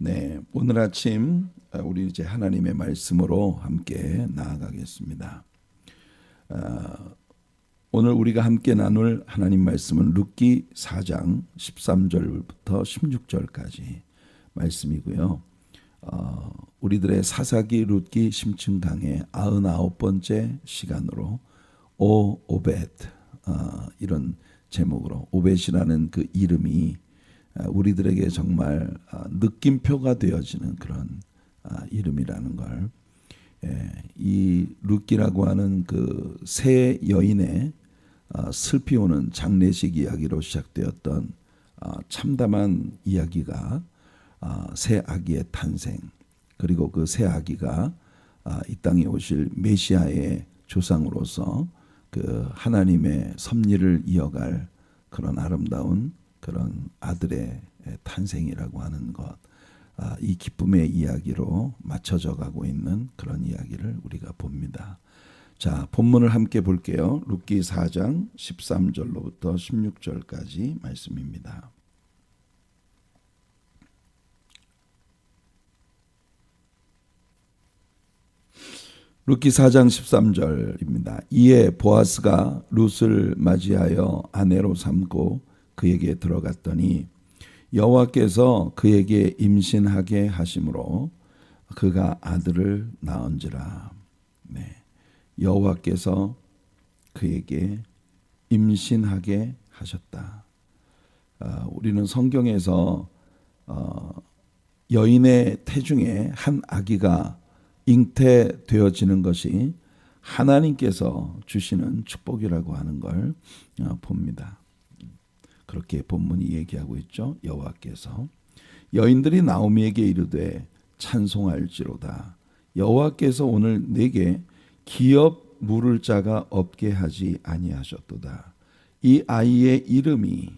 네, 오늘 아침 우리 이제 하나님의 말씀으로 함께 나아가겠습니다. 오늘 우리가 함께 나눌 하나님 말씀은 룻기 4장 13절부터 16절까지 말씀이고요. 우리들의 사사기 룻기 심층 강의 99번째 시간으로 오벳 이런 제목으로 오벳이라는 그 이름이 우리들에게 정말 느낌표가 되어지는 그런 이름이라는 걸, 이 룻기라고 하는 그 세 여인의 슬피 오는 장례식 이야기로 시작되었던 참담한 이야기가 새 아기의 탄생, 그리고 그 새 아기가 이 땅에 오실 메시아의 조상으로서 그 하나님의 섭리를 이어갈 그런 아름다운 그런 아들의 탄생이라고 하는 것, 이 기쁨의 이야기로 맞춰져 가고 있는 그런 이야기를 우리가 봅니다. 자, 본문을 함께 볼게요. 룻기 4장 13절로부터 16절까지 말씀입니다. 룻기 4장 13절입니다. 이에 보아스가 룻을 맞이하여 아내로 삼고 그에게 들어갔더니 여호와께서 그에게 임신하게 하심으로 그가 아들을 낳은지라. 네, 여호와께서 그에게 임신하게 하셨다. 우리는 성경에서 여인의 태중에 한 아기가 잉태되어지는 것이 하나님께서 주시는 축복이라고 하는 걸 봅니다. 그렇게 본문이 얘기하고 있죠. 여호와께서 여인들이 나오미에게 이르되 찬송할지로다. 여호와께서 오늘 내게 기업 물을 자가 없게 하지 아니하셨도다. 이 아이의 이름이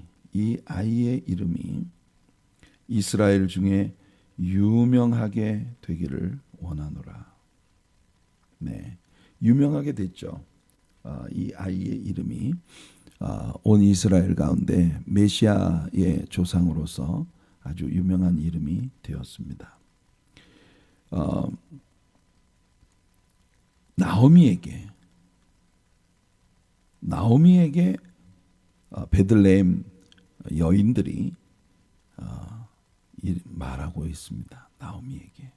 이스라엘 중에 유명하게 되기를 원하노라. 네, 유명하게 됐죠. 이 아이의 이름이 온 이스라엘 가운데 메시아의 조상으로서 아주 유명한 이름이 되었습니다. 나오미에게 베들레헴 여인들이 말하고 있습니다. 나오미에게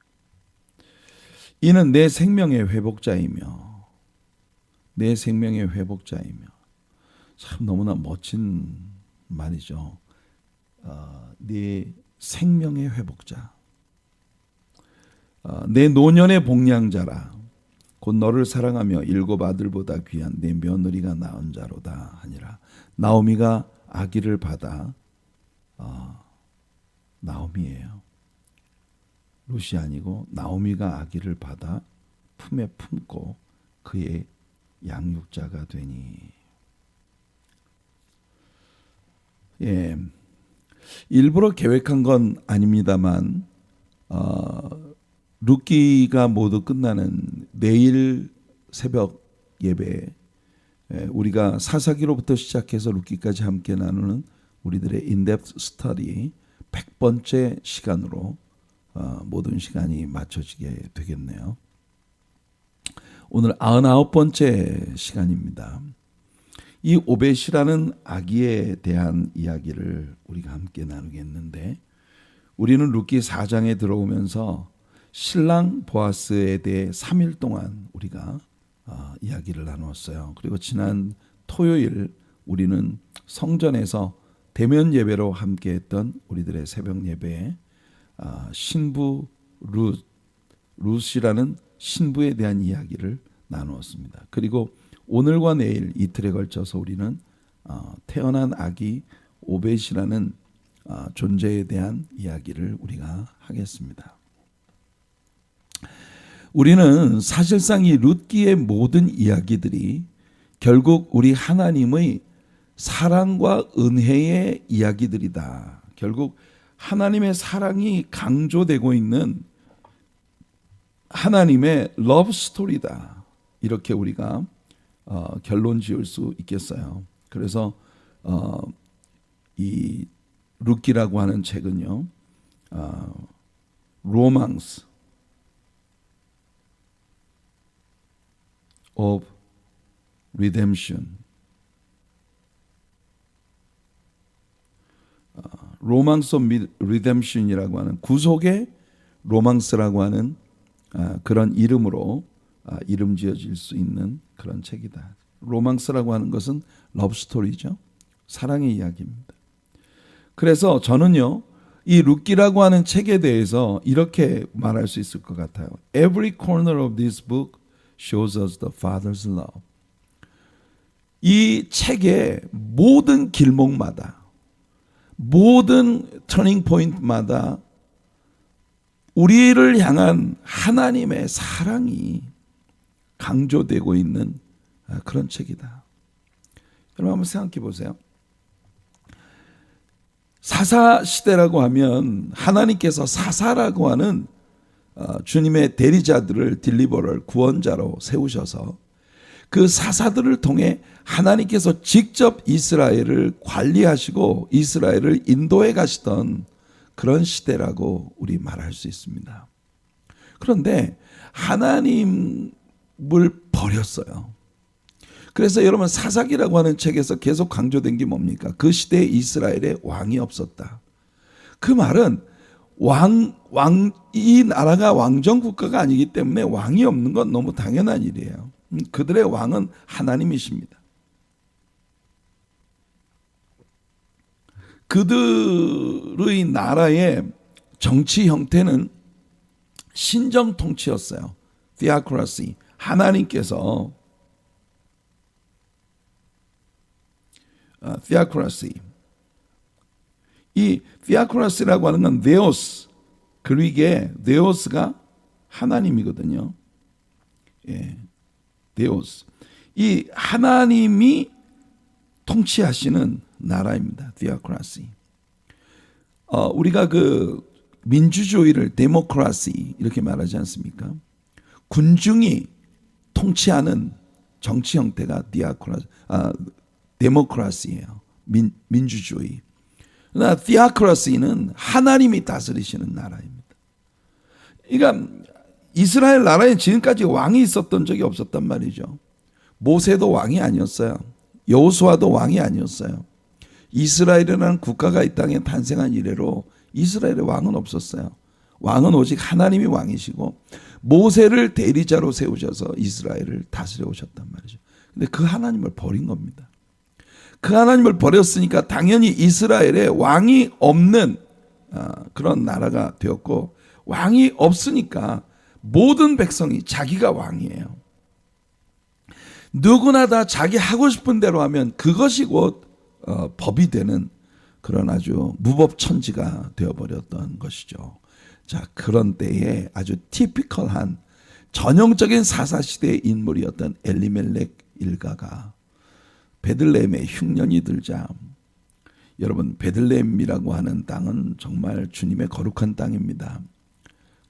이는 내 생명의 회복자이며 참 너무나 멋진 말이죠. 네 생명의 회복자, 내 노년의 복량자라. 곧 너를 사랑하며 일곱 아들보다 귀한 내 며느리가 낳은 자로다 하니라. 나오미가 아기를 받아, 나오미예요. 룻이 아니고 나오미가 아기를 받아 품에 품고 그의 양육자가 되니. 예, 일부러 계획한 건 아닙니다만 룻기가 모두 끝나는 내일 새벽 예배, 우리가 사사기로부터 시작해서 룻기까지 함께 나누는 우리들의 인덱스 스터디 100번째 시간으로 모든 시간이 맞춰지게 되겠네요. 오늘 99번째 시간입니다. 이 오벳이라는 아기에 대한 이야기를 우리가 함께 나누겠는데, 우리는 룻기 4장에 들어오면서 신랑 보아스에 대해 3일 동안 우리가 이야기를 나누었어요. 그리고 지난 토요일 우리는 성전에서 대면 예배로 함께했던 우리들의 새벽 예배에 신부 룻이라는 신부에 대한 이야기를 나누었습니다. 그리고 오늘과 내일 이틀에 걸쳐서 우리는 태어난 아기 오벳이라는 존재에 대한 이야기를 우리가 하겠습니다. 우리는 사실상 이 룻기의 모든 이야기들이 결국 우리 하나님의 사랑과 은혜의 이야기들이다. 결국 하나님의 사랑이 강조되고 있는 하나님의 러브 스토리다. 이렇게 우리가 결론 지을 수 있겠어요. 그래서 이 룻기라고 하는 책은요, romance of redemption. 로망스 오브 리뎀션이라고 하는 구속의 로망스라고 하는 그런 이름으로 이름 지어질 수 있는 그런 책이다. 로망스라고 하는 것은 러브스토리죠. 사랑의 이야기입니다. 그래서 저는요, 이 룻기라고 하는 책에 대해서 이렇게 말할 수 있을 것 같아요. Every corner of this book shows us the Father's love. 이 책의 모든 길목마다, 모든 터닝 포인트마다 우리를 향한 하나님의 사랑이 강조되고 있는 그런 책이다. 여러분 한번 생각해 보세요. 사사 시대라고 하면 하나님께서 사사라고 하는 주님의 대리자들을 딜리버럴 구원자로 세우셔서 그 사사들을 통해 하나님께서 직접 이스라엘을 관리하시고 이스라엘을 인도해 가시던 그런 시대라고 우리 말할 수 있습니다. 그런데 하나님을 버렸어요. 그래서 여러분 사사기라고 하는 책에서 계속 강조된 게 뭡니까? 그 시대에 이스라엘에 왕이 없었다. 그 말은 이 나라가 왕정 국가가 아니기 때문에 왕이 없는 건 너무 당연한 일이에요. 그들의 왕은 하나님이십니다. 그들의 나라의 정치 형태는 신정 통치였어요. theocracy. 하나님께서 theocracy. 이 theocracy라고 하는 건 네오스, 그리스의 네오스가 하나님이거든요. 예, 네오스. 이 하나님이 통치하시는 나라입니다. theocracy. 우리가 그 민주주의를 데모크라시 이렇게 말하지 않습니까? 군중이 통치하는 정치 형태가 데모크라시예요. 민주주의. 그러나 theocracy는 하나님이 다스리시는 나라입니다. 그러니까 이스라엘 나라에 지금까지 왕이 있었던 적이 없었단 말이죠. 모세도 왕이 아니었어요. 여호수아도 왕이 아니었어요. 이스라엘이라는 국가가 이 땅에 탄생한 이래로 이스라엘의 왕은 없었어요. 왕은 오직 하나님이 왕이시고 모세를 대리자로 세우셔서 이스라엘을 다스려 오셨단 말이죠. 근데 그 하나님을 버린 겁니다. 그 하나님을 버렸으니까 당연히 이스라엘에 왕이 없는 그런 나라가 되었고, 왕이 없으니까 모든 백성이 자기가 왕이에요. 누구나 다 자기 하고 싶은 대로 하면 그것이 곧 법이 되는 그런 아주 무법천지가 되어버렸던 것이죠. 자, 그런 때에 아주 티피컬한 전형적인 사사시대의 인물이었던 엘리멜렉 일가가 베들레헴에 흉년이 들자, 여러분 베들레헴이라고 하는 땅은 정말 주님의 거룩한 땅입니다.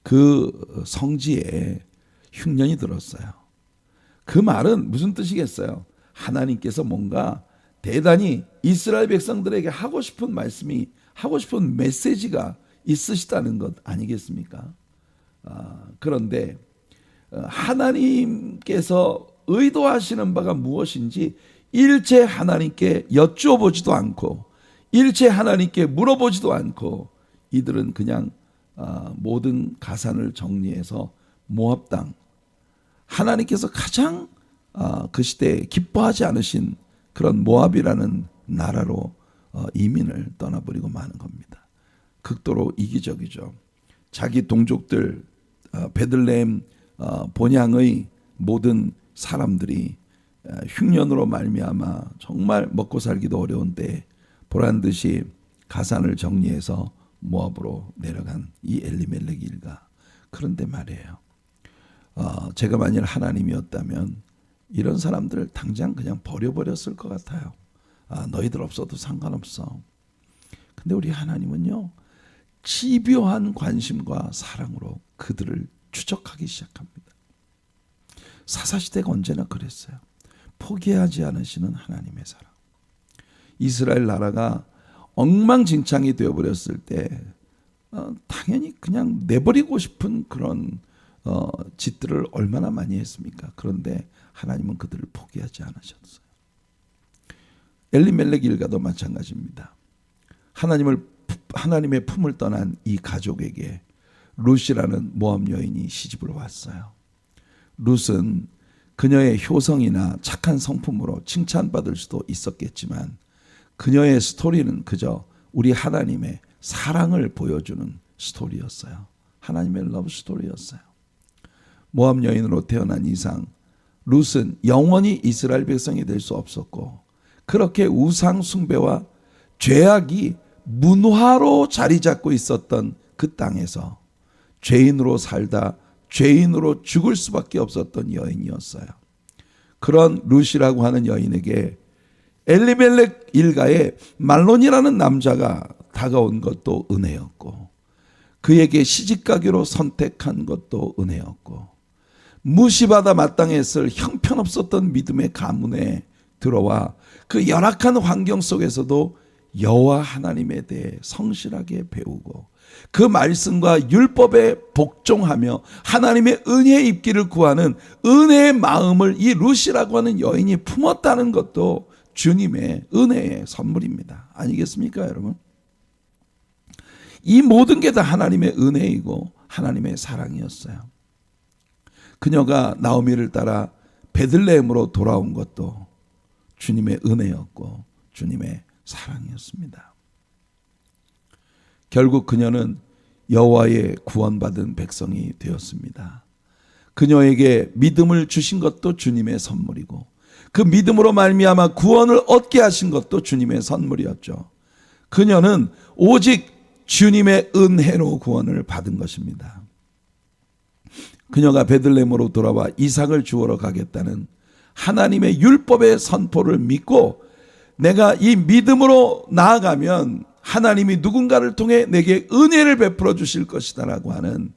그 성지에 흉년이 들었어요. 그 말은 무슨 뜻이겠어요? 하나님께서 뭔가 대단히 이스라엘 백성들에게 하고 싶은 말씀이, 하고 싶은 메시지가 있으시다는 것 아니겠습니까? 그런데 하나님께서 의도하시는 바가 무엇인지 일체 하나님께 여쭈어보지도 않고 일체 하나님께 물어보지도 않고 이들은 그냥 모든 가산을 정리해서 모압 땅, 하나님께서 가장 그 시대에 기뻐하지 않으신 그런 모압이라는 나라로 이민을 떠나버리고 마는 겁니다. 극도로 이기적이죠. 자기 동족들 베들레헴 본향의 모든 사람들이 흉년으로 말미암아 정말 먹고 살기도 어려운데 보란듯이 가산을 정리해서 모압으로 내려간 이 엘리멜렉 일가. 그런데 말이에요, 제가 만일 하나님이었다면 이런 사람들을 당장 그냥 버려버렸을 것 같아요. 너희들 없어도 상관없어. 근데 우리 하나님은요, 집요한 관심과 사랑으로 그들을 추적하기 시작합니다. 사사시대가 언제나 그랬어요. 포기하지 않으시는 하나님의 사랑. 이스라엘 나라가 엉망진창이 되어버렸을 때 당연히 그냥 내버리고 싶은 그런 짓들을 얼마나 많이 했습니까? 그런데 하나님은 그들을 포기하지 않으셨어요. 엘리멜렉 일가도 마찬가지입니다. 하나님의 품을 떠난 이 가족에게 룻이라는 모압 여인이 시집을 왔어요. 룻은 그녀의 효성이나 착한 성품으로 칭찬받을 수도 있었겠지만 그녀의 스토리는 그저 우리 하나님의 사랑을 보여주는 스토리였어요. 하나님의 러브 스토리였어요. 모압 여인으로 태어난 이상 룻은 영원히 이스라엘 백성이 될 수 없었고 그렇게 우상 숭배와 죄악이 문화로 자리 잡고 있었던 그 땅에서 죄인으로 살다 죄인으로 죽을 수밖에 없었던 여인이었어요. 그런 룻이라고 하는 여인에게 엘리멜렉 일가의 말론이라는 남자가 다가온 것도 은혜였고 그에게 시집가기로 선택한 것도 은혜였고 무시받아 마땅했을 형편없었던 믿음의 가문에 들어와 그 열악한 환경 속에서도 여호와 하나님에 대해 성실하게 배우고 그 말씀과 율법에 복종하며 하나님의 은혜의 입기를 구하는 은혜의 마음을 이 룻이라고 하는 여인이 품었다는 것도 주님의 은혜의 선물입니다. 아니겠습니까, 여러분? 이 모든 게 다 하나님의 은혜이고 하나님의 사랑이었어요. 그녀가 나오미를 따라 베들레헴으로 돌아온 것도 주님의 은혜였고 주님의 사랑이었습니다. 결국 그녀는 여호와의 구원받은 백성이 되었습니다. 그녀에게 믿음을 주신 것도 주님의 선물이고 그 믿음으로 말미암아 구원을 얻게 하신 것도 주님의 선물이었죠. 그녀는 오직 주님의 은혜로 구원을 받은 것입니다. 그녀가 베들레헴으로 돌아와 이삭을 주우러 가겠다는 하나님의 율법의 선포를 믿고 내가 이 믿음으로 나아가면 하나님이 누군가를 통해 내게 은혜를 베풀어 주실 것이다라고 하는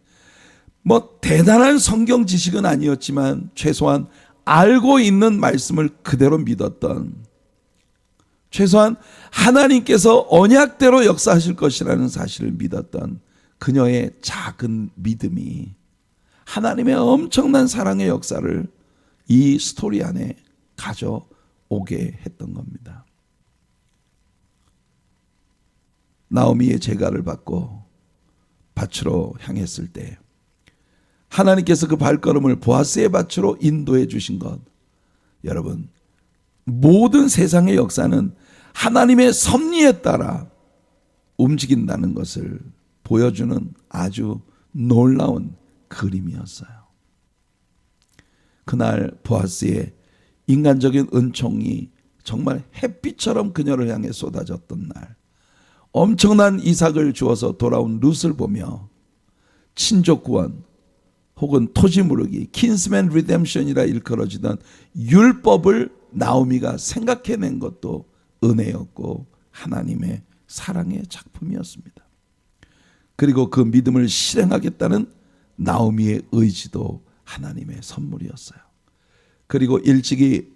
대단한 성경 지식은 아니었지만 최소한 알고 있는 말씀을 그대로 믿었던, 최소한 하나님께서 언약대로 역사하실 것이라는 사실을 믿었던 그녀의 작은 믿음이 하나님의 엄청난 사랑의 역사를 이 스토리 안에 가져오게 했던 겁니다. 나오미의 제가를 받고 밭으로 향했을 때 하나님께서 그 발걸음을 보아스의 밭으로 인도해 주신 것, 여러분, 모든 세상의 역사는 하나님의 섭리에 따라 움직인다는 것을 보여주는 아주 놀라운 그림이었어요. 그날 보아스의 인간적인 은총이 정말 햇빛처럼 그녀를 향해 쏟아졌던 날, 엄청난 이삭을 주어서 돌아온 룻을 보며 친족 구원 혹은 토지 무르기, 킨스맨 리뎀션이라 일컬어지던 율법을 나오미가 생각해낸 것도 은혜였고 하나님의 사랑의 작품이었습니다. 그리고 그 믿음을 실행하겠다는 나오미의 의지도 하나님의 선물이었어요. 그리고 일찍이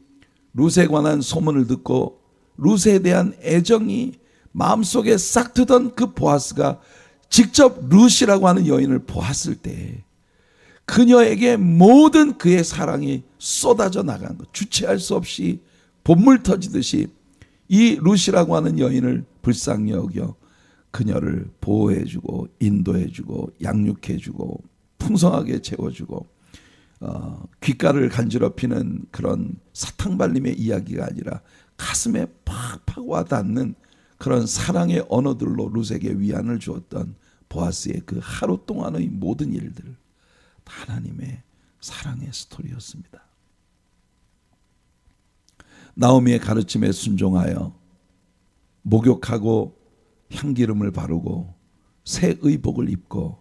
룻에 관한 소문을 듣고 룻에 대한 애정이 마음속에 싹 트던 그 보아스가 직접 룻이라고 하는 여인을 보았을 때 그녀에게 모든 그의 사랑이 쏟아져 나간 것, 주체할 수 없이 본물 터지듯이 이 룻이라고 하는 여인을 불쌍히 여겨 그녀를 보호해주고 인도해주고 양육해주고 풍성하게 채워주고 귓가를 간지럽히는 그런 사탕발림의 이야기가 아니라 가슴에 팍팍 와닿는 그런 사랑의 언어들로 룻에게 위안을 주었던 보아스의 그 하루 동안의 모든 일들, 하나님의 사랑의 스토리였습니다. 나오미의 가르침에 순종하여 목욕하고 향기름을 바르고 새 의복을 입고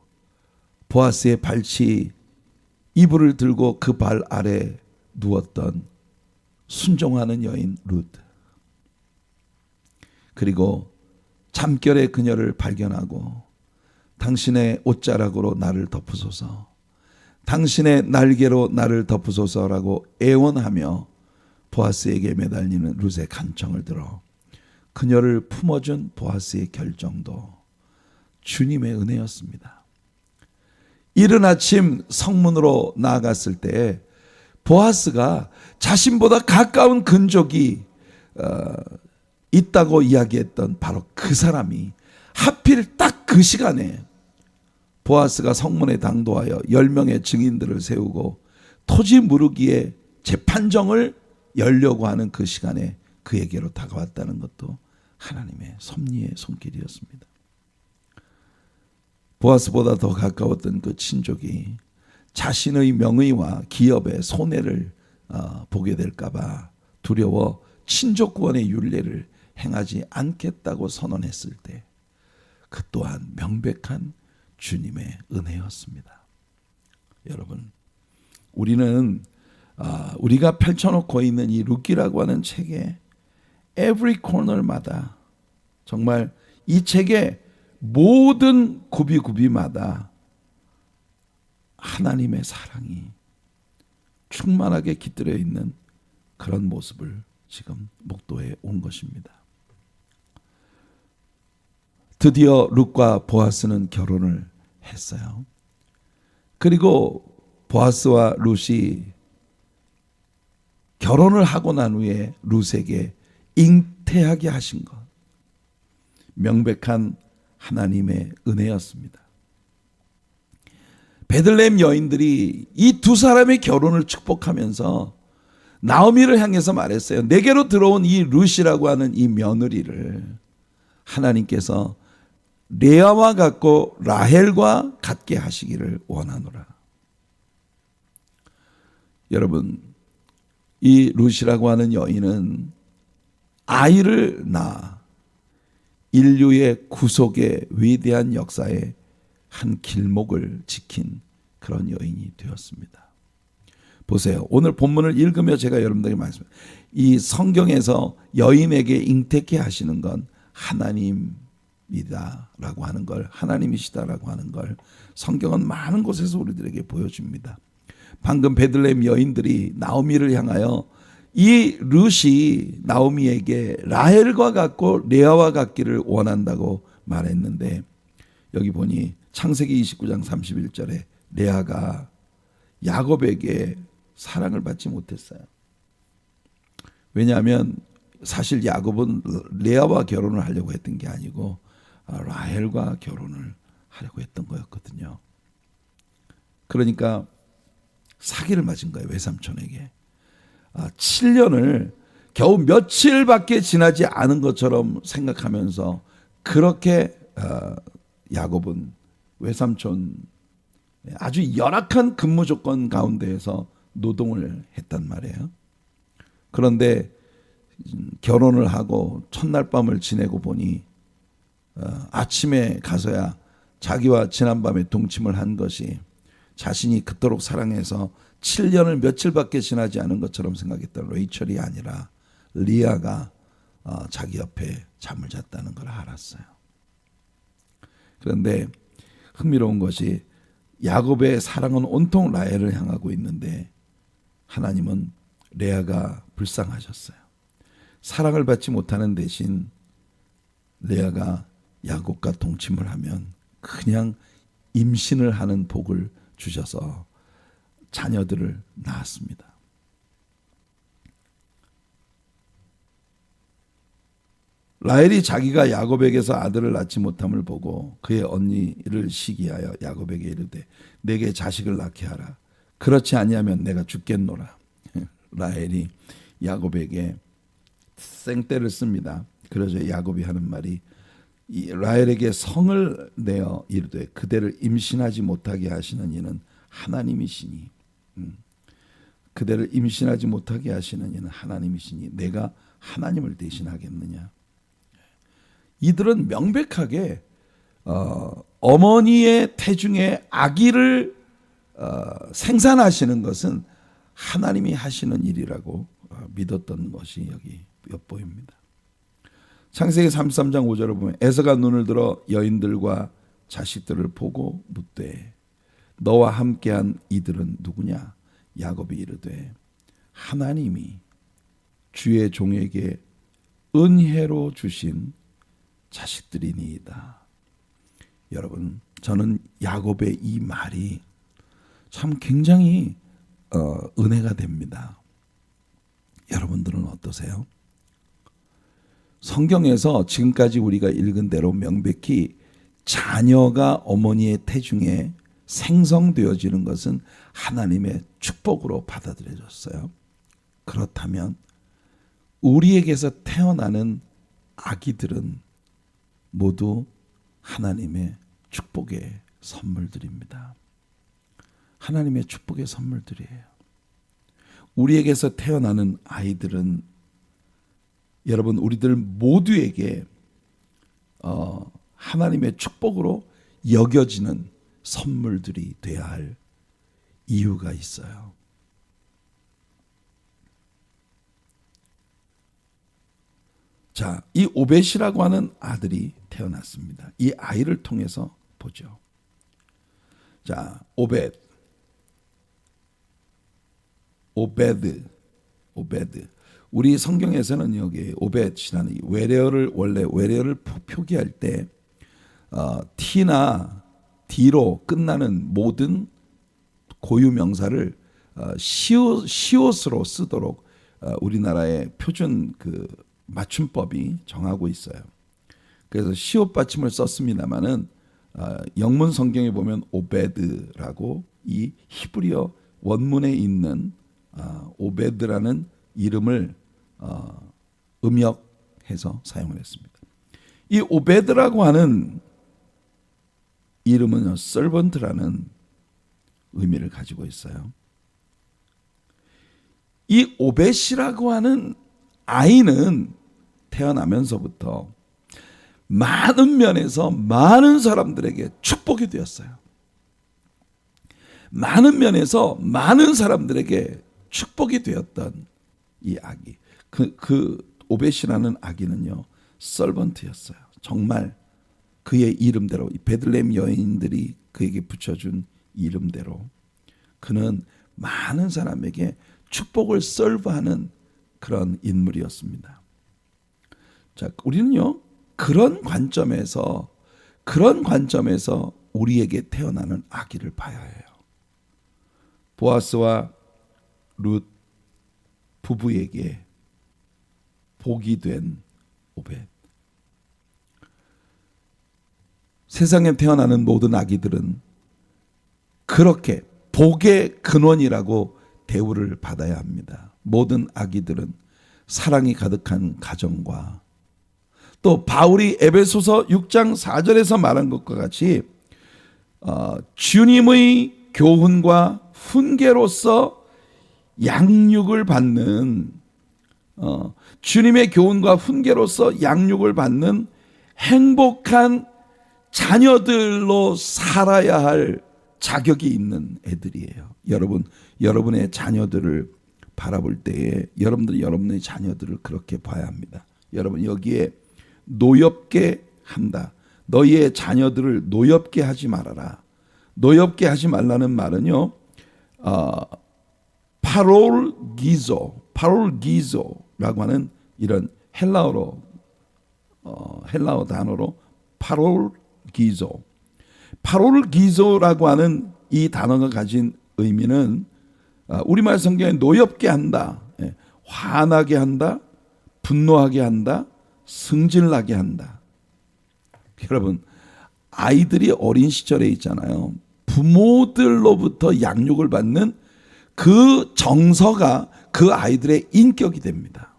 보아스의 발치 이불을 들고 그 발 아래 누웠던 순종하는 여인 룻, 그리고 잠결에 그녀를 발견하고 당신의 옷자락으로 나를 덮으소서, 당신의 날개로 나를 덮으소서라고 애원하며 보아스에게 매달리는 룻의 간청을 들어 그녀를 품어준 보아스의 결정도 주님의 은혜였습니다. 이른 아침 성문으로 나아갔을 때 보아스가 자신보다 가까운 근족이 있다고 이야기했던 바로 그 사람이 하필 딱 그 시간에 보아스가 성문에 당도하여 10명의 증인들을 세우고 토지 무르기의 재판정을 열려고 하는 그 시간에 그에게로 다가왔다는 것도 하나님의 섭리의 손길이었습니다. 보아스보다 더 가까웠던 그 친족이 자신의 명의와 기업의 손해를 보게 될까 봐 두려워 친족 구원의 율례를 행하지 않겠다고 선언했을 때 그 또한 명백한 주님의 은혜였습니다. 여러분, 우리는 우리가 펼쳐놓고 있는 이 룻기라고 하는 책의 every corner마다 정말 이 책의 모든 구비구비마다 하나님의 사랑이 충만하게 깃들여 있는 그런 모습을 지금 목도해 온 것입니다. 드디어 룻과 보아스는 결혼을 했어요. 그리고 보아스와 룻이 결혼을 하고 난 후에 룻에게 잉태하게 하신 것, 명백한 하나님의 은혜였습니다. 베들레헴 여인들이 이 두 사람의 결혼을 축복하면서 나오미를 향해서 말했어요. 내게로 들어온 이 룻이라고 하는 이 며느리를 하나님께서 레아와 같고 라헬과 같게 하시기를 원하노라. 여러분, 이 룻이라고 하는 여인은 아이를 낳아 인류의 구속의 위대한 역사의 한 길목을 지킨 그런 여인이 되었습니다. 보세요. 오늘 본문을 읽으며 제가 여러분들에게 말씀드립니다. 이 성경에서 여인에게 잉태케 하시는 건 하나님이다라고 하는 걸, 하나님이시다라고 하는 걸 성경은 많은 곳에서 우리들에게 보여줍니다. 방금 베들레헴 여인들이 나오미를 향하여 이 룻이 나오미에게 라헬과 같고 레아와 같기를 원한다고 말했는데, 여기 보니 창세기 29장 31절에 레아가 야곱에게 사랑을 받지 못했어요. 왜냐하면 사실 야곱은 레아와 결혼을 하려고 했던 게 아니고 라헬과 결혼을 하려고 했던 거였거든요. 그러니까 사기를 맞은 거예요, 외삼촌에게. 7년을 겨우 며칠밖에 지나지 않은 것처럼 생각하면서 그렇게 야곱은 외삼촌 아주 열악한 근무 조건 가운데에서 노동을 했단 말이에요. 그런데 결혼을 하고 첫날 밤을 지내고 보니 아침에 가서야 자기와 지난밤에 동침을 한 것이 자신이 그토록 사랑해서 7년을 며칠밖에 지나지 않은 것처럼 생각했던 레이첼이 아니라 리아가 자기 옆에 잠을 잤다는 걸 알았어요. 그런데 흥미로운 것이 야곱의 사랑은 온통 라헬을 향하고 있는데 하나님은 레아가 불쌍하셨어요. 사랑을 받지 못하는 대신 레아가 야곱과 동침을 하면 그냥 임신을 하는 복을 주셔서 자녀들을 낳았습니다. 라헬이 자기가 야곱에게서 아들을 낳지 못함을 보고 그의 언니를 시기하여 야곱에게 이르되 내게 자식을 낳게 하라. 그렇지 아니하면 내가 죽겠노라. 라헬이 야곱에게 생떼를 씁니다. 그래서 야곱이 하는 말이 라헬에게 성을 내어 이르되 그대를 임신하지 못하게 하시는 이는 하나님이시니, 그대를 임신하지 못하게 하시는 이는 하나님이시니 내가 하나님을 대신하겠느냐. 이들은 명백하게 어머니의 태중에 아기를 생산하시는 것은 하나님이 하시는 일이라고 믿었던 것이 여기 엿보입니다. 창세기 33장 5절을 보면 에서가 눈을 들어 여인들과 자식들을 보고 묻되 너와 함께한 이들은 누구냐? 야곱이 이르되 하나님이 주의 종에게 은혜로 주신 자식들이니이다. 여러분, 저는 야곱의 이 말이 참 굉장히 은혜가 됩니다. 여러분들은 어떠세요? 성경에서 지금까지 우리가 읽은 대로 명백히 자녀가 어머니의 태중에 생성되어지는 것은 하나님의 축복으로 받아들여졌어요. 그렇다면 우리에게서 태어나는 아기들은 모두 하나님의 축복의 선물들입니다. 하나님의 축복의 선물들이에요. 우리에게서 태어나는 아이들은 여러분 우리들 모두에게 하나님의 축복으로 여겨지는 선물들이 돼야 할 이유가 있어요. 자, 이 오벳이라고 하는 아들이 태어났습니다. 이 아이를 통해서 보죠. 자, 오벳. 우리 성경에서는 여기 오벳이라는 외래어를 원래 외래어를 표기할 때 T나 D로 끝나는 모든 고유 명사를 시옷으로 쓰도록 우리나라의 표준 그 맞춤법이 정하고 있어요. 그래서 시옷 받침을 썼습니다만은 영문 성경에 보면 오베드라고 이 히브리어 원문에 있는 오베드라는 이름을 음역해서 사용을 했습니다. 이 오베드라고 하는 이름은 servant라는 의미를 가지고 있어요. 이 오벳이라고 하는 아이는 태어나면서부터 많은 면에서 많은 사람들에게 축복이 되었어요. 많은 면에서 많은 사람들에게 축복이 되었던 이 아기. 그 오벳이라는 아기는요, servant였어요. 정말 그의 이름대로, 이 베들레헴 여인들이 그에게 붙여준 이름대로 그는 많은 사람에게 축복을 서브하는 그런 인물이었습니다. 자, 우리는요, 그런 관점에서 우리에게 태어나는 아기를 봐야 해요. 보아스와 룻 부부에게 복이 된 오벳. 세상에 태어나는 모든 아기들은 그렇게 복의 근원이라고 대우를 받아야 합니다. 모든 아기들은 사랑이 가득한 가정과 또 바울이 에베소서 6장 4절에서 말한 것과 같이 주님의 교훈과 훈계로서 양육을 받는 주님의 교훈과 훈계로서 양육을 받는 행복한 자녀들로 살아야 할 자격이 있는 애들이에요. 여러분의 자녀들을 바라볼 때에 여러분의 자녀들을 그렇게 봐야 합니다. 여러분, 여기에 노엽게 한다. 너희의 자녀들을 노엽게 하지 말아라. 노엽게 하지 말라는 말은요, 파롤기조라고 하는 이런 헬라어 단어로 파롤기조라고 하는 이 단어가 가진 의미는 우리말 성경에 노엽게 한다, 화나게 한다, 분노하게 한다, 승질나게 한다. 여러분, 아이들이 어린 시절에 있잖아요. 부모들로부터 양육을 받는 그 정서가 그 아이들의 인격이 됩니다.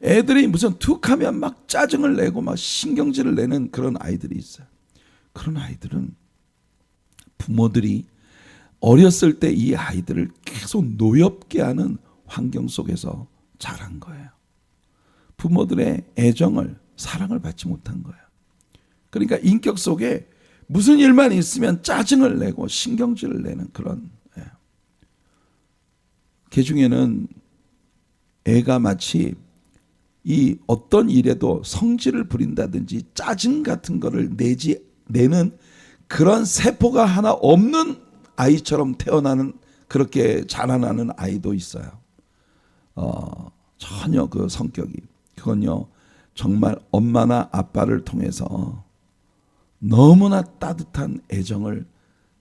애들이 무슨 툭하면 막 짜증을 내고 막 신경질을 내는 그런 아이들이 있어요. 그런 아이들은 부모들이 어렸을 때 이 아이들을 계속 노엽게 하는 환경 속에서 자란 거예요. 부모들의 애정을, 사랑을 받지 못한 거예요. 그러니까 인격 속에 무슨 일만 있으면 짜증을 내고 신경질을 내는 그런, 그 중에는 애가 마치 이 어떤 일에도 성질을 부린다든지 짜증 같은 거를 내는 그런 세포가 하나 없는 아이처럼 태어나는, 그렇게 자라나는 아이도 있어요. 전혀 그 성격이, 그건요 정말 엄마나 아빠를 통해서 너무나 따뜻한 애정을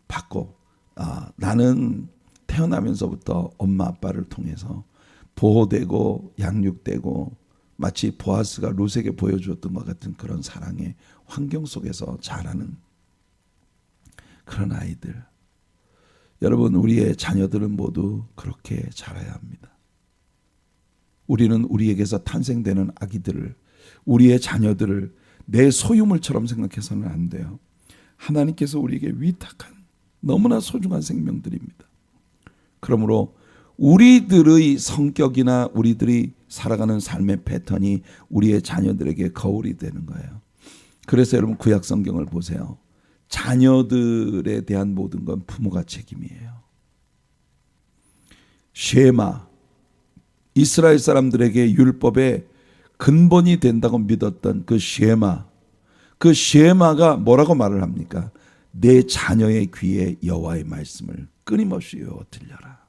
받고 나는 태어나면서부터 엄마 아빠를 통해서 보호되고 양육되고 마치 보아스가 룻에게 보여주었던 것 같은 그런 사랑의 환경 속에서 자라는 그런 아이들. 여러분, 우리의 자녀들은 모두 그렇게 자라야 합니다. 우리는 우리에게서 탄생되는 아기들을, 우리의 자녀들을 내 소유물처럼 생각해서는 안 돼요. 하나님께서 우리에게 위탁한 너무나 소중한 생명들입니다. 그러므로 우리들의 성격이나 우리들이 살아가는 삶의 패턴이 우리의 자녀들에게 거울이 되는 거예요. 그래서 여러분, 구약 성경을 보세요. 자녀들에 대한 모든 건 부모가 책임이에요. 쉐마, 이스라엘 사람들에게 율법의 근본이 된다고 믿었던 그 쉐마가 뭐라고 말을 합니까? 내 자녀의 귀에 여호와의 말씀을 끊임없이 외워 들려라.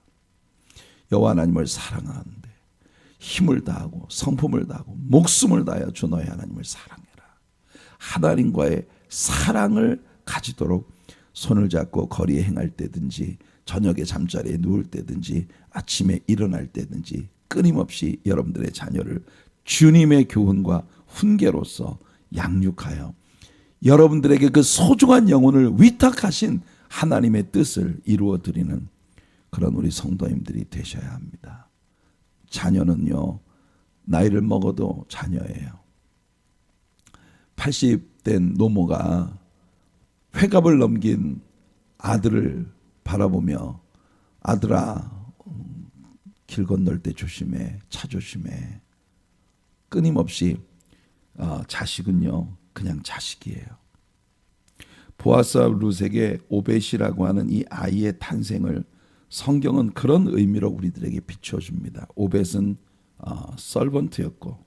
여호와 하나님을 사랑하는데 힘을 다하고 성품을 다하고 목숨을 다하여 주 너의 하나님을 사랑해라. 하나님과의 사랑을 가지도록 손을 잡고 거리에 행할 때든지 저녁에 잠자리에 누울 때든지 아침에 일어날 때든지 끊임없이 여러분들의 자녀를 주님의 교훈과 훈계로서 양육하여 여러분들에게 그 소중한 영혼을 위탁하신 하나님의 뜻을 이루어 드리는 그런 우리 성도님들이 되셔야 합니다. 자녀는요, 나이를 먹어도 자녀예요. 80된 노모가 회갑을 넘긴 아들을 바라보며 아들아, 길 건널 때 조심해, 차 조심해. 끊임없이 자식은요, 그냥 자식이에요. 보아스와 룻에게 오벳이라고 하는 이 아이의 탄생을 성경은 그런 의미로 우리들에게 비춰줍니다. 오벳은 서번트였고,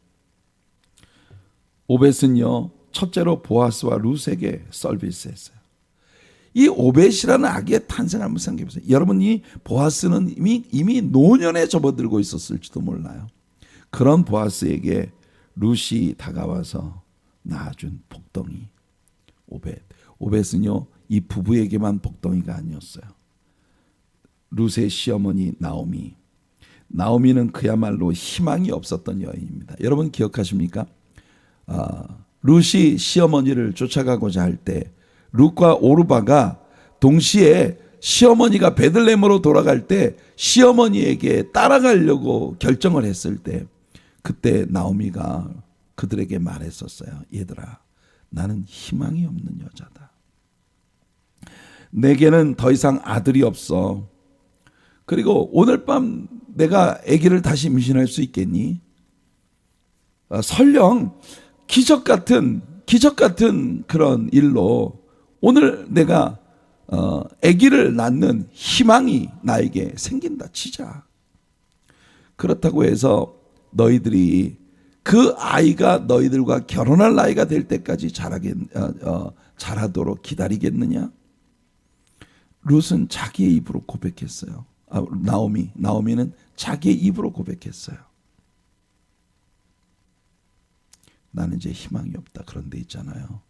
오벳은요 첫째로 보아스와 룻에게 서비스했어요. 이 오벳이라는 아기의 탄생을 한번 생각해 보세요. 여러분, 이 보아스는 이미 노년에 접어들고 있었을지도 몰라요. 그런 보아스에게 룻이 다가와서 낳아준 복덩이 오벳. 오벳은요 이 부부에게만 복덩이가 아니었어요. 룻의 시어머니 나오미는 그야말로 희망이 없었던 여인입니다. 여러분 기억하십니까? 룻이 시어머니를 쫓아가고자 할 때 룻과 오르바가 동시에 시어머니가 베들레헴으로 돌아갈 때 시어머니에게 따라가려고 결정을 했을 때 그때 나오미가 그들에게 말했었어요. 얘들아, 나는 희망이 없는 여자다. 내게는 더 이상 아들이 없어. 그리고 오늘 밤 내가 아기를 다시 임신할 수 있겠니? 설령 기적 같은 그런 일로 오늘 내가 아기를 낳는 희망이 나에게 생긴다 치자. 그렇다고 해서 너희들이 그 아이가 너희들과 결혼할 나이가 될 때까지 자라도록 기다리겠느냐? 룻은 자기의 입으로 고백했어요. 나오미는 자기의 입으로 고백했어요. 나는 이제 희망이 없다. 그런데 있잖아요,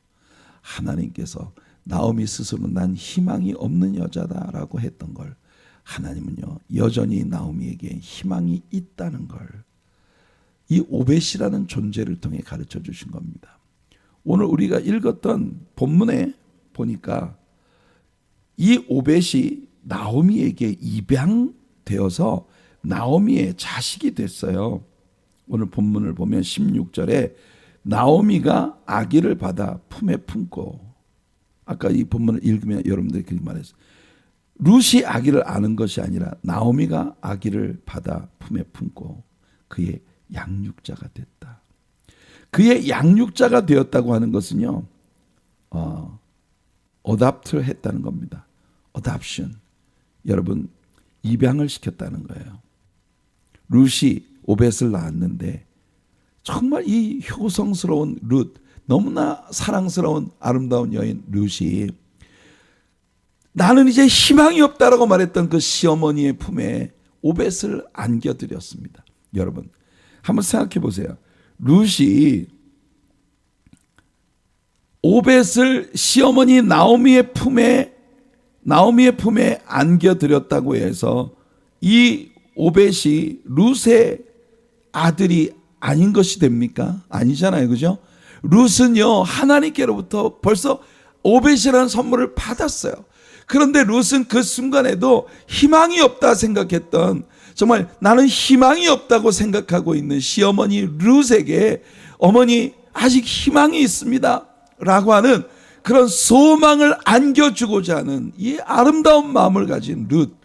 하나님께서 나오미 스스로 난 희망이 없는 여자다라고 했던 걸 하나님은요 여전히 나오미에게 희망이 있다는 걸 이 오벳이라는 존재를 통해 가르쳐 주신 겁니다. 오늘 우리가 읽었던 본문에 보니까 이 오벳이 나오미에게 입양되어서 나오미의 자식이 됐어요. 오늘 본문을 보면 16절에 나오미가 아기를 받아 품에 품고, 아까 이 본문을 읽으면 여러분들이 그렇게 말했어요. 룻이 아기를 아는 것이 아니라 나오미가 아기를 받아 품에 품고 그의 양육자가 됐다. 그의 양육자가 되었다고 하는 것은요, 어답트를 했다는 겁니다. 어답션. 여러분, 입양을 시켰다는 거예요. 룻이 오벳을 낳았는데 정말 이 효성스러운 룻, 너무나 사랑스러운 아름다운 여인 룻이 나는 이제 희망이 없다라고 말했던 그 시어머니의 품에 오벳을 안겨드렸습니다. 여러분 한번 생각해 보세요. 룻이 오벳을 시어머니 나오미의 품에 안겨드렸다고 해서 이 오벳이 룻의 아들이 아닌 것이 됩니까? 아니잖아요, 그죠? 룻은요 하나님께로부터 벌써 오벳이라는 선물을 받았어요. 그런데 룻은 그 순간에도 희망이 없다 생각했던, 정말 나는 희망이 없다고 생각하고 있는 시어머니 룻에게 어머니 아직 희망이 있습니다 라고 하는 그런 소망을 안겨주고자 하는 이 아름다운 마음을 가진 룻,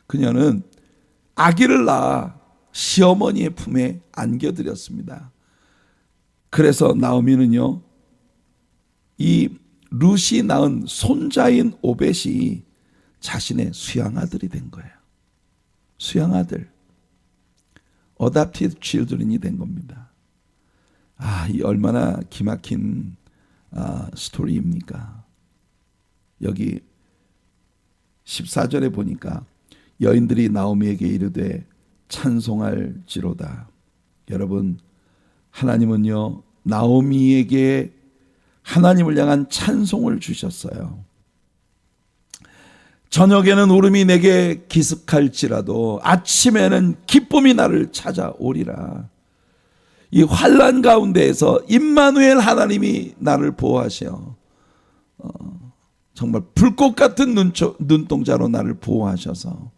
그녀는 아기를 낳아 시어머니의 품에 안겨드렸습니다. 그래서 나오미는요 이 룻이 낳은 손자인 오벳이 자신의 수양아들이 된 거예요. 수양아들, adopted children이 된 겁니다. 이 얼마나 기막힌 스토리입니까? 여기 14절에 보니까 여인들이 나오미에게 이르되 찬송할지로다. 여러분, 하나님은요 나오미에게 하나님을 향한 찬송을 주셨어요. 저녁에는 울음이 내게 기습할지라도 아침에는 기쁨이 나를 찾아오리라. 이 환난 가운데에서 임마누엘 하나님이 나를 보호하셔 정말 불꽃 같은 눈동자로 나를 보호하셔서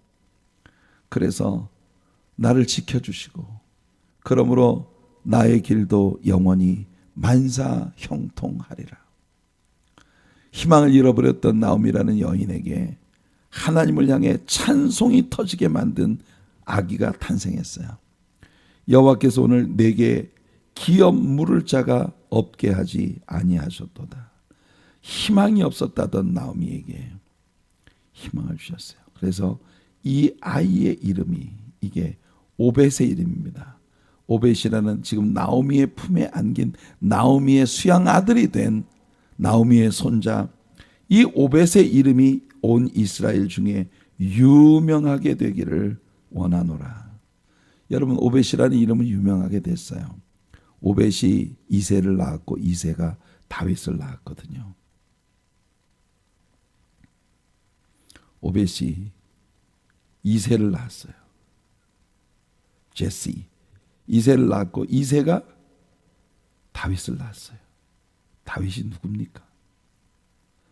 그래서 나를 지켜주시고 그러므로 나의 길도 영원히 만사형통하리라. 희망을 잃어버렸던 나오미라는 여인에게 하나님을 향해 찬송이 터지게 만든 아기가 탄생했어요. 여호와께서 오늘 내게 기업 물을 자가 없게 하지 아니하셨도다. 희망이 없었다던 나오미에게 희망을 주셨어요. 그래서 이 아이의 이름이 이게 오벳의 이름입니다. 오벳이라는 지금 나오미의 품에 안긴 나오미의 수양 아들이 된 나오미의 손자, 이 오벳의 이름이 온 이스라엘 중에 유명하게 되기를 원하노라. 여러분, 오벳이라는 이름은 유명하게 됐어요. 오벳이 이새를 낳았고 이새가 다윗을 낳았거든요. 오벳이 이새를 낳았어요. 제시 이새를 낳았고 이새가 다윗을 낳았어요. 다윗이 누굽니까?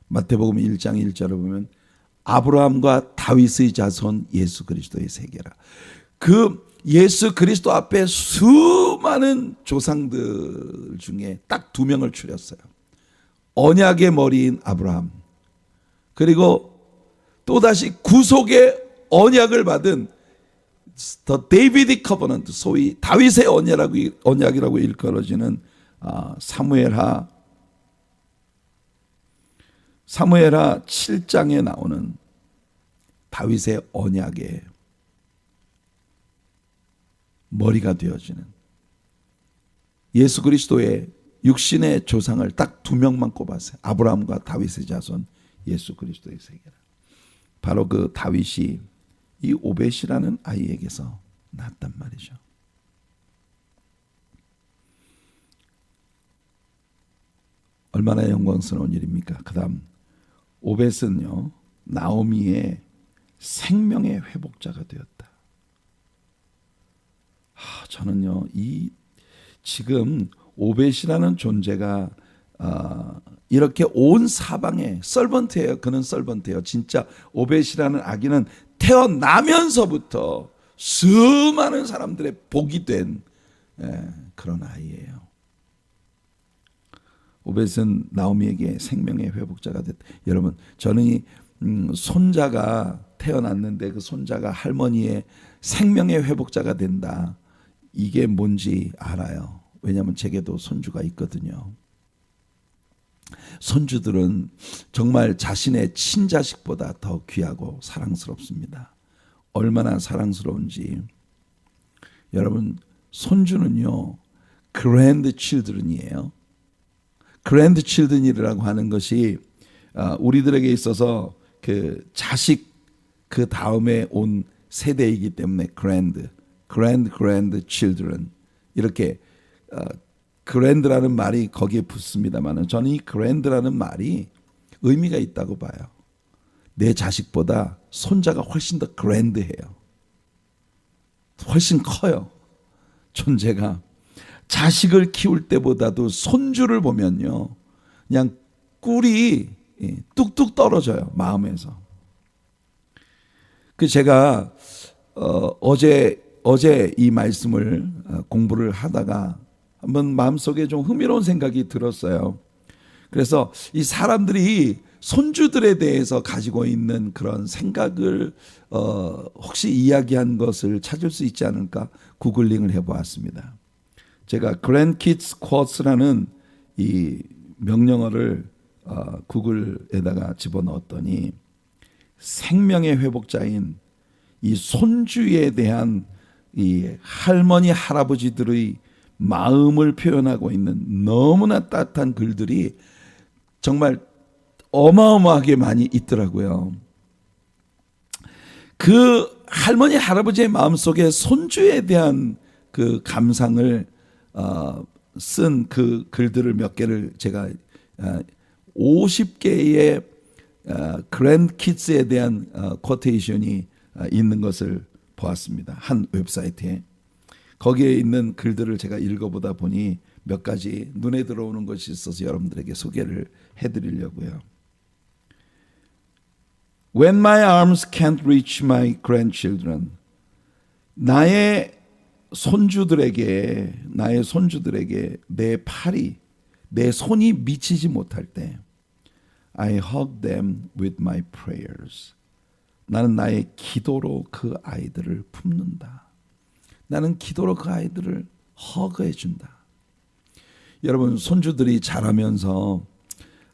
마태복음 1장 1절을 보면 아브라함과 다윗의 자손 예수 그리스도의 세계라. 그 예수 그리스도 앞에 수많은 조상들 중에 딱 2명을 추렸어요. 언약의 머리인 아브라함, 그리고 또다시 구속의 언약을 받은 The Davidic Covenant, 소위 다윗의 언약이라고 일컬어지는 사무엘하 7장에 나오는 다윗의 언약의 머리가 되어지는 예수 그리스도의 육신의 조상을 딱 2명만 꼽았어요. 아브라함과 다윗의 자손 예수 그리스도의 세계라. 바로 그 다윗이 이 오벳이라는 아이에게서 낳았단 말이죠. 얼마나 영광스러운 일입니까? 그 다음 오벳은요 나오미의 생명의 회복자가 되었다. 저는요 이 지금 오벳이라는 존재가 이렇게 온 사방에 서번트예요. 그는 서번트예요. 진짜 오벳이라는 아기는 태어나면서부터 수많은 사람들의 복이 된 그런 아이예요. 오벳은 나오미에게 생명의 회복자가 됐다. 여러분, 저는 이 손자가 태어났는데 그 손자가 할머니의 생명의 회복자가 된다. 이게 뭔지 알아요. 왜냐하면 제게도 손주가 있거든요. 손주들은 정말 자신의 친자식보다 더 귀하고 사랑스럽습니다. 얼마나 사랑스러운지. 여러분, 손주는요 그랜드 칠드런이에요. 그랜드 칠드런이라고 하는 것이 우리들에게 있어서 그 자식 그 다음에 온 세대이기 때문에 그랜드 칠드런 이렇게 그랜드라는 말이 거기에 붙습니다만 저는 이 그랜드라는 말이 의미가 있다고 봐요. 내 자식보다 손자가 훨씬 더 그랜드해요. 훨씬 커요. 존재가. 자식을 키울 때보다도 손주를 보면요, 그냥 꿀이 뚝뚝 떨어져요, 마음에서. 그 제가 어제 이 말씀을 공부를 하다가 한번 마음속에 좀 흥미로운 생각이 들었어요. 그래서 이 사람들이 손주들에 대해서 가지고 있는 그런 생각을 혹시 이야기한 것을 찾을 수 있지 않을까 구글링을 해보았습니다. 제가 Grandkids Quotes라는 이 명령어를 구글에다가 집어넣었더니 생명의 회복자인 이 손주에 대한 이 할머니 할아버지들의 마음을 표현하고 있는 너무나 따뜻한 글들이 정말 어마어마하게 많이 있더라고요. 그 할머니 할아버지의 마음속에 손주에 대한 그 감상을 쓴 그 글들을 몇 개를 제가 50개의 그랜드키드에 대한 쿼테이션이 있는 것을 보았습니다. 한 웹사이트에. 거기에 있는 글들을 제가 읽어보다 보니 몇 가지 눈에 들어오는 것이 있어서 여러분들에게 소개를 해드리려고요. When my arms can't reach my grandchildren, 나의 손주들에게 내 팔이, 내 손이 미치지 못할 때 I hug them with my prayers. 나는 나의 기도로 그 아이들을 품는다. 나는 기도로 그 아이들을 허그해 준다. 여러분, 손주들이 자라면서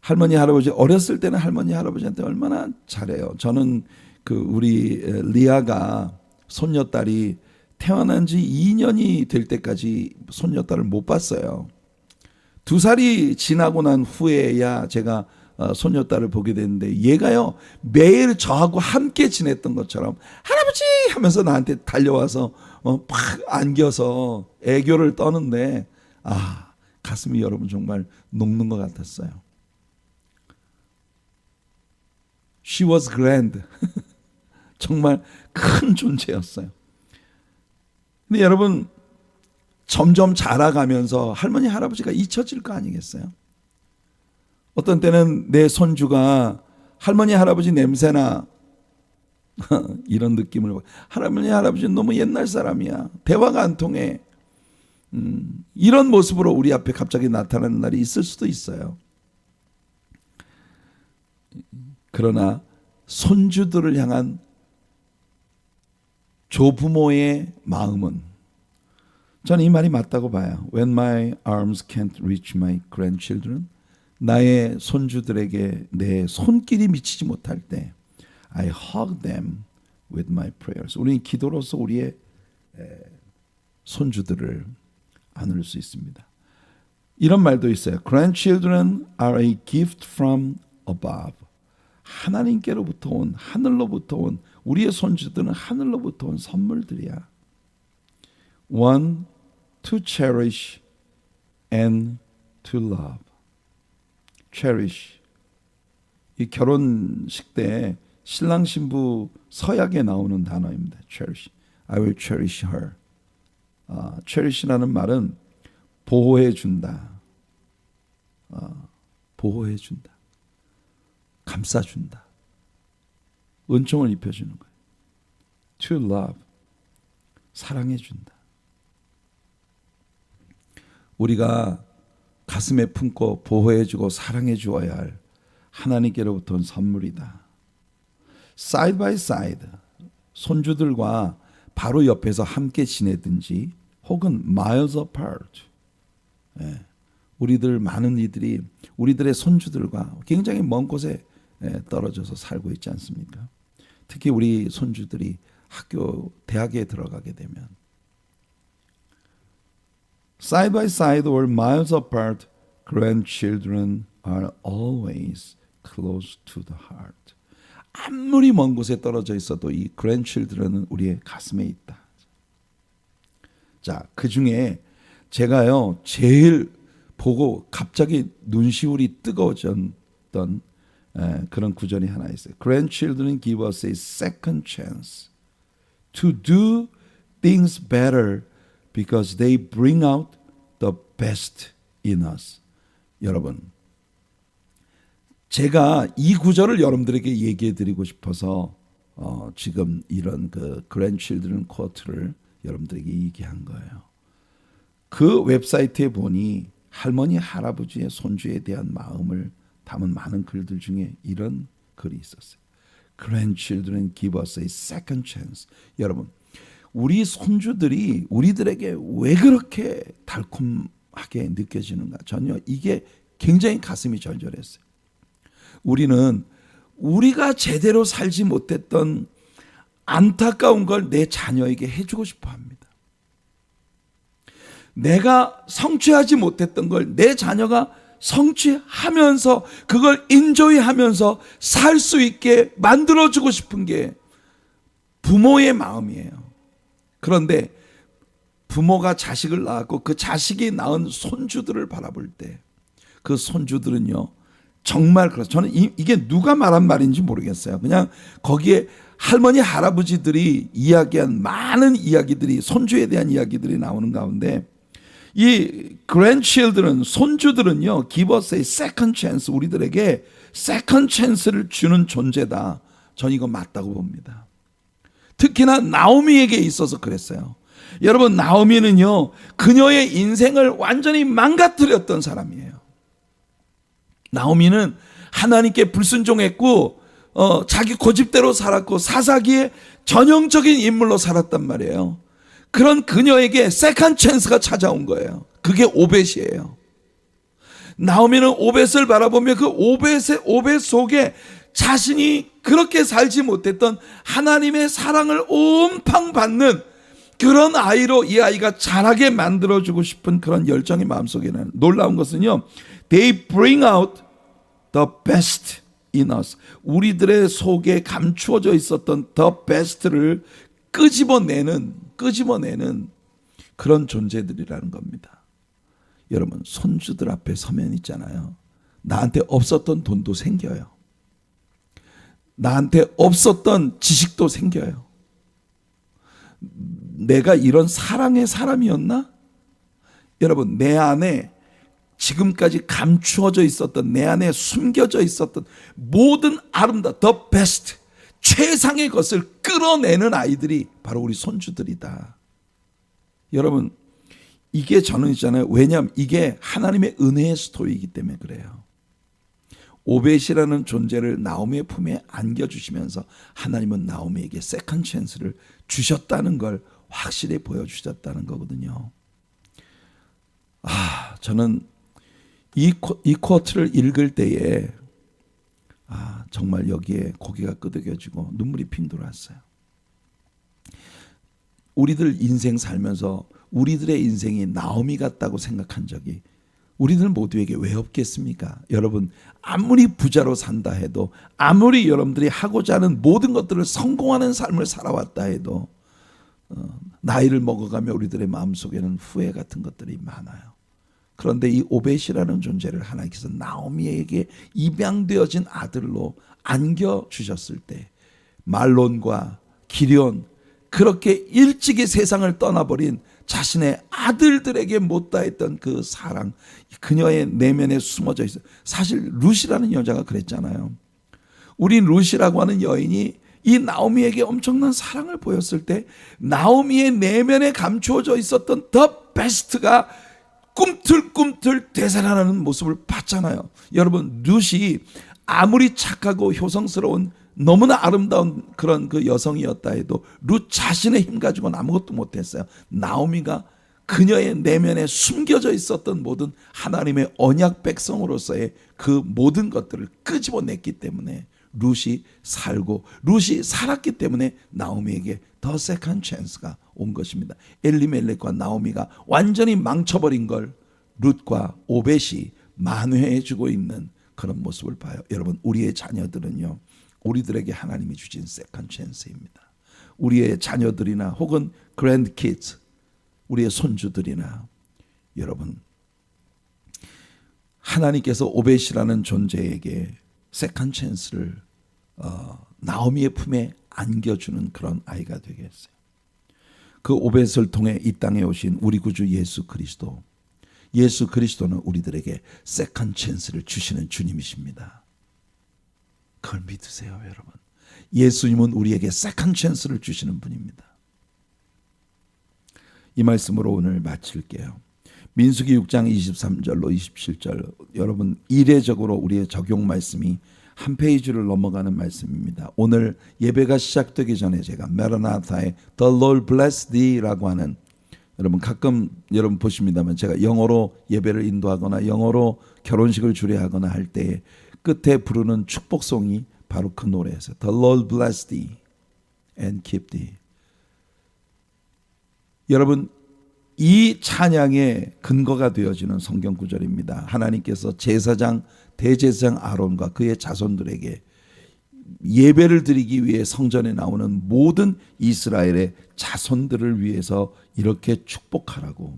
할머니 할아버지, 어렸을 때는 할머니 할아버지한테 얼마나 잘해요. 저는 그 우리 리아가 손녀딸이 태어난 지 2년이 될 때까지 손녀딸을 못 봤어요. 2살이 지나고 난 후에야 제가 손녀딸을 보게 됐는데, 얘가요 매일 저하고 함께 지냈던 것처럼 할아버지 하면서 나한테 달려와서 팍 안겨서 애교를 떠는데, 가슴이 여러분 정말 녹는 것 같았어요. She was grand. 정말 큰 존재였어요. 근데 여러분, 점점 자라가면서 할머니 할아버지가 잊혀질 거 아니겠어요? 어떤 때는 내 손주가 할머니 할아버지 냄새나 이런 느낌을 받고, 할머니 할아버지는 너무 옛날 사람이야, 대화가 안 통해, 이런 모습으로 우리 앞에 갑자기 나타나는 날이 있을 수도 있어요. 그러나 손주들을 향한 조부모의 마음은, 저는 이 말이 맞다고 봐요. When my arms can't reach my grandchildren, 나의 손주들에게 내 손길이 미치지 못할 때 I hug them with my prayers. 우리는 기도로서 우리의 손주들을 안을 수 있습니다. 이런 말도 있어요. Grandchildren are a gift from above. 하나님께로부터 온, 하늘로부터 온, 우리의 손주들은 하늘로부터 온 선물들이야. One to cherish and to love. cherish. 이 결혼식 때 신랑 신부 서약에 나오는 단어입니다. cherish. I will cherish her. cherish라는 말은 보호해 준다. 보호해 준다. 감싸 준다. 은총을 입혀 주는 거예요. to love. 사랑해 준다. 우리가 가슴에 품고 보호해 주고 사랑해 주어야 할 하나님께로부터 온 선물이다. side by side, 손주들과 바로 옆에서 함께 지내든지 혹은 miles apart, 우리들 많은 이들이 우리들의 손주들과 굉장히 먼 곳에 떨어져서 살고 있지 않습니까? 특히 우리 손주들이 학교, 대학에 들어가게 되면 side by side or miles apart, grandchildren are always close to the heart. 아무리 먼 곳에 떨어져 있어도 이 grandchildren은 우리의 가슴에 있다. 자, 그 중에 제가요 제일 보고 갑자기 눈시울이 뜨거워졌던 그런 구절이 하나 있어요. Grandchildren give us a second chance to do things better because they bring out the best in us. 여러분, 제가 이 구절을 여러분들에게 얘기해 드리고 싶어서 지금 이런 그 grandchildren quote를 여러분들에게 얘기한 거예요. 그 웹사이트에 보니 할머니, 할아버지의 손주에 대한 마음을 담은 많은 글들 중에 이런 글이 있었어요. Grandchildren give us a second chance. 여러분, 우리 손주들이 우리들에게 왜 그렇게 달콤하게 느껴지는가? 전혀 이게 굉장히 가슴이 절절했어요. 우리는 우리가 제대로 살지 못했던 안타까운 걸 내 자녀에게 해주고 싶어 합니다. 내가 성취하지 못했던 걸 내 자녀가 성취하면서 그걸 인조이하면서 살 수 있게 만들어주고 싶은 게 부모의 마음이에요. 그런데 부모가 자식을 낳았고 그 자식이 낳은 손주들을 바라볼 때 그 손주들은요, 정말 그렇죠. 저는 이게 누가 말한 말인지 모르겠어요. 그냥 거기에 할머니, 할아버지들이 이야기한 많은 이야기들이, 손주에 대한 이야기들이 나오는 가운데 이 grandchildren, 손주들은요, give us a second chance, 우리들에게 second chance를 주는 존재다. 전 이거 맞다고 봅니다. 특히나 나오미에게 있어서 그랬어요. 여러분, 나오미는요, 그녀의 인생을 완전히 망가뜨렸던 사람이에요. 나오미는 하나님께 불순종했고 자기 고집대로 살았고 사사기의 전형적인 인물로 살았단 말이에요. 그런 그녀에게 세컨드 찬스가 찾아온 거예요. 그게 오벳이에요. 나오미는 오벳을 바라보며 그 오벳 속에 자신이 그렇게 살지 못했던 하나님의 사랑을 온팡 받는 그런 아이로 이 아이가 자라게 만들어주고 싶은 그런 열정이 마음속에는, 놀라운 것은요, They bring out the best in us. 우리들의 속에 감추어져 있었던 the best를 끄집어내는 그런 존재들이라는 겁니다. 여러분, 손주들 앞에 서면 있잖아요. 나한테 없었던 돈도 생겨요. 나한테 없었던 지식도 생겨요. 내가 이런 사랑의 사람이었나? 여러분, 내 안에 지금까지 감추어져 있었던, 내 안에 숨겨져 있었던 모든 아름다운 the best, 최상의 것을 끌어내는 아이들이 바로 우리 손주들이다. 여러분, 이게 저는 있잖아요. 왜냐하면 이게 하나님의 은혜의 스토리이기 때문에 그래요. 오벳이라는 존재를 나오미의 품에 안겨주시면서 하나님은 나오미에게 세컨드 찬스를 주셨다는 걸 확실히 보여주셨다는 거거든요. 저는 이 쿼트를 읽을 때에 정말 여기에 고개가 끄덕여지고 눈물이 핑 돌았어요. 우리들 인생 살면서 우리들의 인생이 나오미 같다고 생각한 적이 우리들 모두에게 왜 없겠습니까? 여러분, 아무리 부자로 산다 해도, 아무리 여러분들이 하고자 하는 모든 것들을 성공하는 삶을 살아왔다 해도 나이를 먹어가며 우리들의 마음속에는 후회 같은 것들이 많아요. 그런데 이 오벳이라는 존재를 하나님께서 나오미에게 입양되어진 아들로 안겨주셨을 때, 말론과 기럧, 그렇게 일찍이 세상을 떠나버린 자신의 아들들에게 못다했던 그 사랑, 그녀의 내면에 숨어져 있어요. 사실 룻이라는 여자가 그랬잖아요. 우리 룻이라고 하는 여인이 이 나오미에게 엄청난 사랑을 보였을 때 나오미의 내면에 감추어져 있었던 더 베스트가 꿈틀꿈틀 되살아나는 모습을 봤잖아요. 여러분, 룻이 아무리 착하고 효성스러운 너무나 아름다운 그런 그 여성이었다 해도 룻 자신의 힘 가지고는 아무것도 못했어요. 나오미가 그녀의 내면에 숨겨져 있었던 모든 하나님의 언약 백성으로서의 그 모든 것들을 끄집어냈기 때문에 룻이 살고, 룻이 살았기 때문에 나오미에게 더 세컨드 찬스가 온 것입니다. 엘리멜렉과 나오미가 완전히 망쳐버린 걸 룻과 오벳이 만회해주고 있는 그런 모습을 봐요. 여러분, 우리의 자녀들은요, 우리들에게 하나님이 주신 세컨드 찬스입니다. 우리의 자녀들이나 혹은 그랜드 키즈, 우리의 손주들이나, 여러분, 하나님께서 오벳이라는 존재에게 세컨 찬스를 나오미의 품에 안겨주는 그런 아이가 되게 했어요. 그 오벳을 통해 이 땅에 오신 우리 구주 예수 그리스도는 우리들에게 세컨 찬스를 주시는 주님이십니다. 그걸 믿으세요, 여러분. 예수님은 우리에게 세컨 찬스를 주시는 분입니다. 이 말씀으로 오늘 마칠게요. 민수기 6장 23절로 27절, 여러분 이례적으로 우리의 적용 말씀이 한 페이지를 넘어가는 말씀입니다. 오늘 예배가 시작되기 전에 제가 메라나타의 The Lord Bless Thee라고 하는, 여러분 가끔 여러분 보십니다만 제가 영어로 예배를 인도하거나 영어로 결혼식을 주례하거나 할 때 끝에 부르는 축복송이 바로 그 노래에서 The Lord Bless Thee and Keep Thee. 여러분 이 찬양의 근거가 되어지는 성경 구절입니다. 하나님께서 제사장 대제사장 아론과 그의 자손들에게 예배를 드리기 위해 성전에 나오는 모든 이스라엘의 자손들을 위해서 이렇게 축복하라고,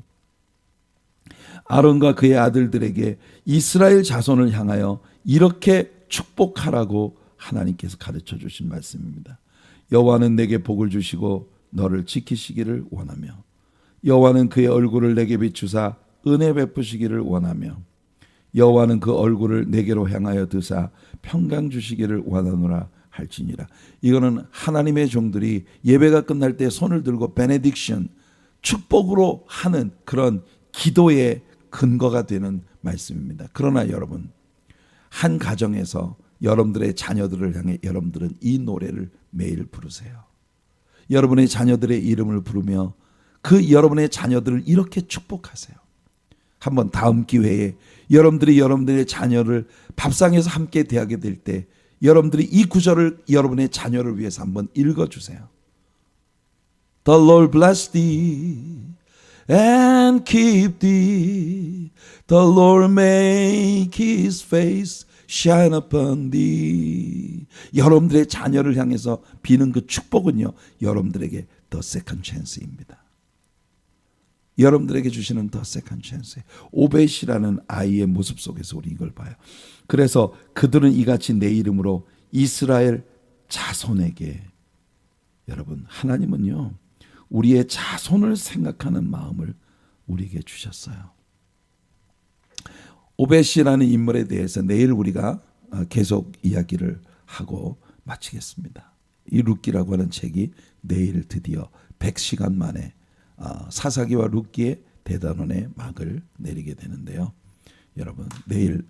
아론과 그의 아들들에게 이스라엘 자손을 향하여 이렇게 축복하라고 하나님께서 가르쳐 주신 말씀입니다. 여호와는 내게 복을 주시고 너를 지키시기를 원하며, 여호와는 그의 얼굴을 내게 비추사 은혜 베푸시기를 원하며, 여호와는 그 얼굴을 내게로 향하여 드사 평강 주시기를 원하노라 할지니라. 이거는 하나님의 종들이 예배가 끝날 때 손을 들고 베네딕션, 축복으로 하는 그런 기도의 근거가 되는 말씀입니다. 그러나 여러분, 한 가정에서 여러분들의 자녀들을 향해 여러분들은 이 노래를 매일 부르세요. 여러분의 자녀들의 이름을 부르며 그 여러분의 자녀들을 이렇게 축복하세요. 한번 다음 기회에 여러분들이 여러분들의 자녀를 밥상에서 함께 대하게 될 때 여러분들이 이 구절을 여러분의 자녀를 위해서 한번 읽어주세요. The Lord bless thee and keep thee. The Lord make his face shine upon thee. 여러분들의 자녀를 향해서 비는 그 축복은요, 여러분들에게 the second chance입니다. 여러분들에게 주시는 더 세컨 찬스. 오벳이라는 아이의 모습 속에서 우리 이걸 봐요. 그래서 그들은 이같이 내 이름으로 이스라엘 자손에게, 여러분 하나님은요 우리의 자손을 생각하는 마음을 우리에게 주셨어요. 오벳이라는 인물에 대해서 내일 우리가 계속 이야기를 하고 마치겠습니다. 이 룻기라고 하는 책이 내일 드디어 100시간 만에 사사기와 룻기의 대단원의 막을 내리게 되는데요. 여러분 내일